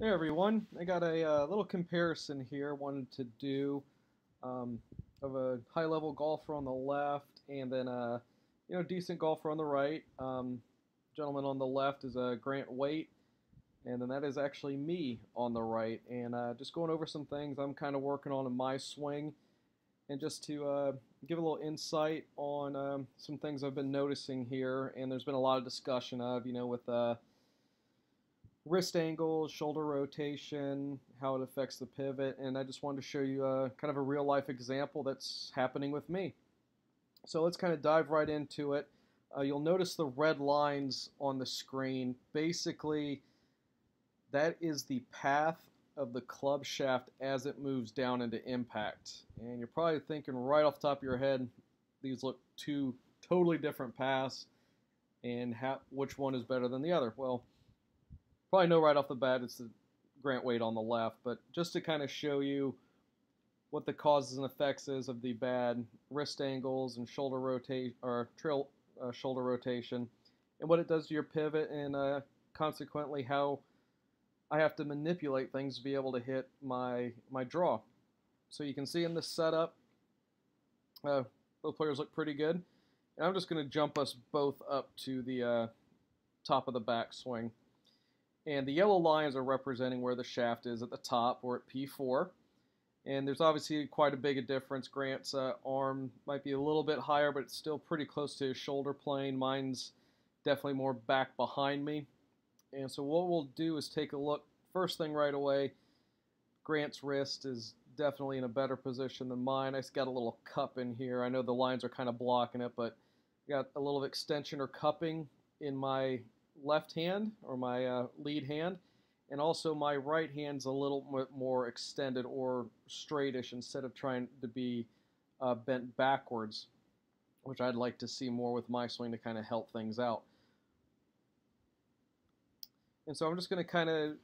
Hey everyone, I got a little comparison here. Wanted to do um, of a high-level golfer on the left, and then a decent golfer on the right. Gentleman on the left is Grant Waite, and then that is actually me on the right. And just going over some things I'm kind of working on in my swing, and just to give a little insight on some things I've been noticing here. And there's been a lot of discussion of with wrist angle, shoulder rotation, how it affects the pivot, and I just wanted to show you kind of a real life example that's happening with me. So let's kind of dive right into it. You'll notice the red lines on the screen. Basically, that is the path of the club shaft as it moves down into impact. And you're probably thinking right off the top of your head, these look two totally different paths, and which one is better than the other? Well, probably know right off the bat it's the Grant Waite on the left, but just to kind of show you what the causes and effects is of the bad wrist angles and shoulder rotation or shoulder rotation, and what it does to your pivot, and consequently how I have to manipulate things to be able to hit my draw. So you can see in this setup, both players look pretty good, and I'm just going to jump us both up to the top of the backswing. And the yellow lines are representing where the shaft is at the top, or at P4. And there's obviously quite a big difference. Grant's arm might be a little bit higher, but it's still pretty close to his shoulder plane. Mine's definitely more back behind me. And so what we'll do is take a look. First thing right away, Grant's wrist is definitely in a better position than mine. I just got a little cup in here. I know the lines are kind of blocking it, but I got a little extension or cupping in my left hand, or my lead hand, and also my right hand's a little bit more extended or straightish instead of trying to be bent backwards, which I'd like to see more with my swing to kind of help things out. And so I'm just going to kind of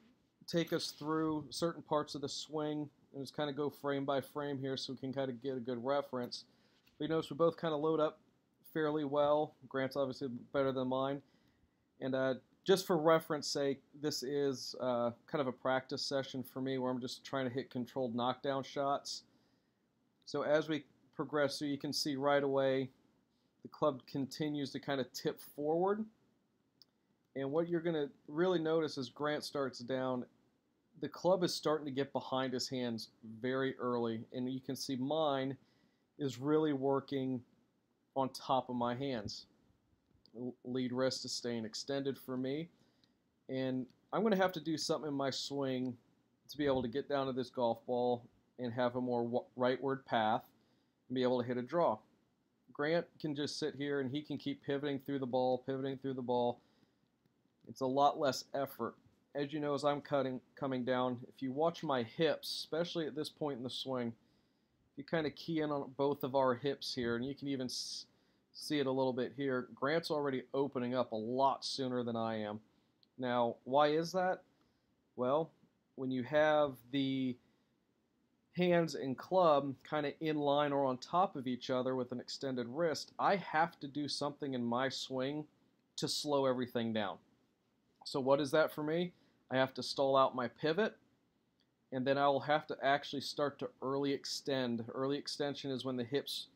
take us through certain parts of the swing and just kind of go frame by frame here so we can kind of get a good reference. But you notice we both kind of load up fairly well. Grant's obviously better than mine. And just for reference sake, this is kind of a practice session for me where I'm just trying to hit controlled knockdown shots. So as we progress through, you can see right away the club continues to kind of tip forward. And what you're going to really notice as Grant starts down, the club is starting to get behind his hands very early. And you can see mine is really working on top of my hands. Lead wrist is staying extended for me, and I'm going to have to do something in my swing to be able to get down to this golf ball and have a more rightward path and be able to hit a draw. Grant can just sit here and he can keep pivoting through the ball, pivoting through the ball. It's a lot less effort. As you know, as I'm coming down, if you watch my hips, especially at this point in the swing, you kind of key in on both of our hips here, and you can even see it a little bit here. Grant's already opening up a lot sooner than I am. Now, why is that? Well, when you have the hands and club kind of in line or on top of each other with an extended wrist, I have to do something in my swing to slow everything down. So what is that for me? I have to stall out my pivot, and then I will have to actually start to early extend. Early extension is when the hips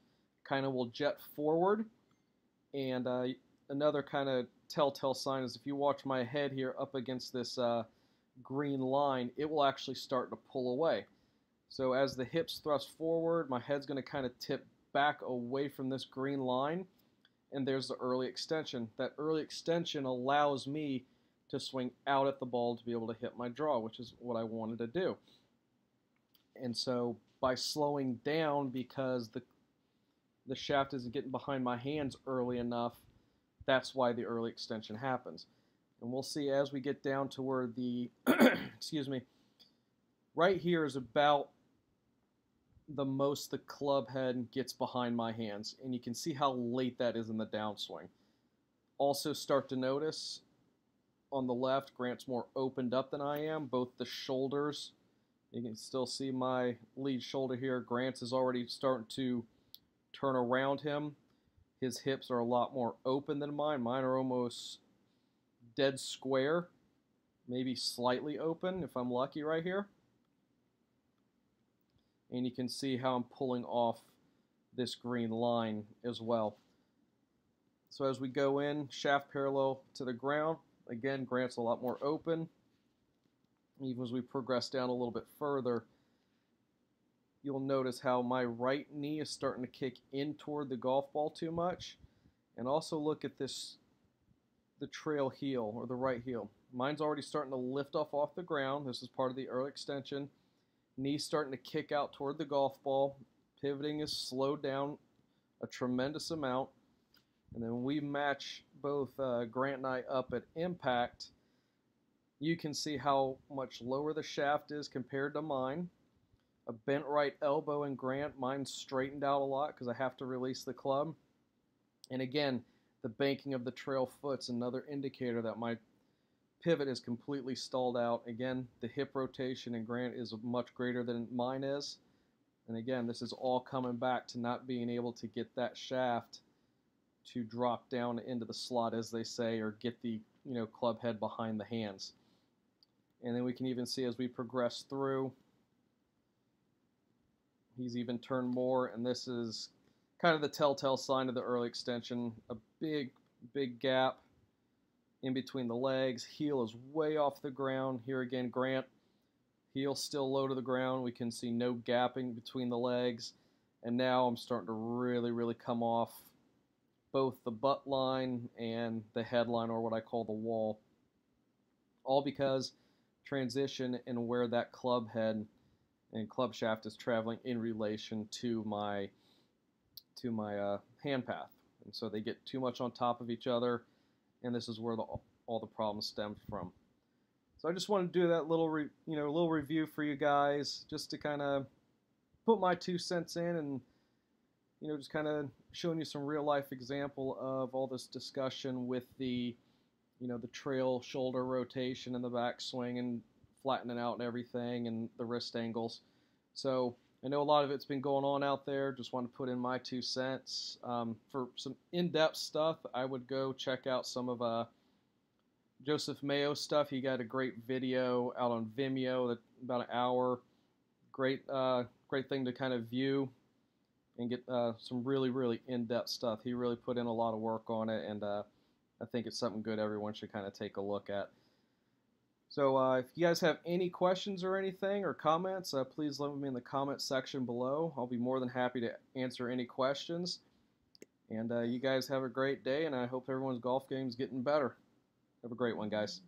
kind of will jet forward, and another kind of telltale sign is if you watch my head here up against this green line, it will actually start to pull away. So as the hips thrust forward, my head's going to kind of tip back away from this green line, and there's the early extension. That early extension allows me to swing out at the ball to be able to hit my draw, which is what I wanted to do. And so by slowing down, because the shaft isn't getting behind my hands early enough, that's why the early extension happens. And we'll see as we get down to where the, excuse me, right here is about the most the club head gets behind my hands. And you can see how late that is in the downswing. Also start to notice on the left, Grant's more opened up than I am. Both the shoulders, you can still see my lead shoulder here. Grant's is already starting to turn around him. His hips are a lot more open than mine. Mine are almost dead square. maybe slightly open if I'm lucky right here. And you can see how I'm pulling off this green line as well. So as we go in, shaft parallel to the ground, again, Grant's a lot more open. Even as we progress down a little bit further, you'll notice how my right knee is starting to kick in toward the golf ball too much. And also look at this, the trail heel, or the right heel. Mine's already starting to lift off the ground. This is part of the early extension. Knee's starting to kick out toward the golf ball. Pivoting is slowed down a tremendous amount. And then we match both Grant and I up at impact. You can see how much lower the shaft is compared to mine. A bent right elbow in Grant. Mine's straightened out a lot because I have to release the club. And again, the banking of the trail foot's another indicator that my pivot is completely stalled out. Again, the hip rotation in Grant is much greater than mine is. And again, this is all coming back to not being able to get that shaft to drop down into the slot, as they say, or get the club head behind the hands. And then we can even see as we progress through, he's even turned more, and this is kind of the telltale sign of the early extension. A big gap in between the legs. Heel is way off the ground. Here again, Grant, heel still low to the ground. We can see no gapping between the legs. And now I'm starting to really come off both the butt line and the headline, or what I call the wall. All because transition and where that club head and club shaft is traveling in relation to my hand path. And so they get too much on top of each other, and this is where all the problems stem from. So I just want to do that little review for you guys, just to kind of put my 2 cents in, and just kind of showing you some real life example of all this discussion with the the trail shoulder rotation and the backswing and flattening out and everything, and the wrist angles. So I know a lot of it's been going on out there. Just want to put in my 2 cents. For some in-depth stuff, I would go check out some of Joseph Mayo stuff. He got a great video out on Vimeo, that about an hour. Great thing to kind of view and get some really in-depth stuff. He really put in a lot of work on it, and I think it's something good everyone should kind of take a look at. So if you guys have any questions or anything or comments, please leave them in the comment section below. I'll be more than happy to answer any questions. And you guys have a great day, and I hope everyone's golf game is getting better. Have a great one, guys.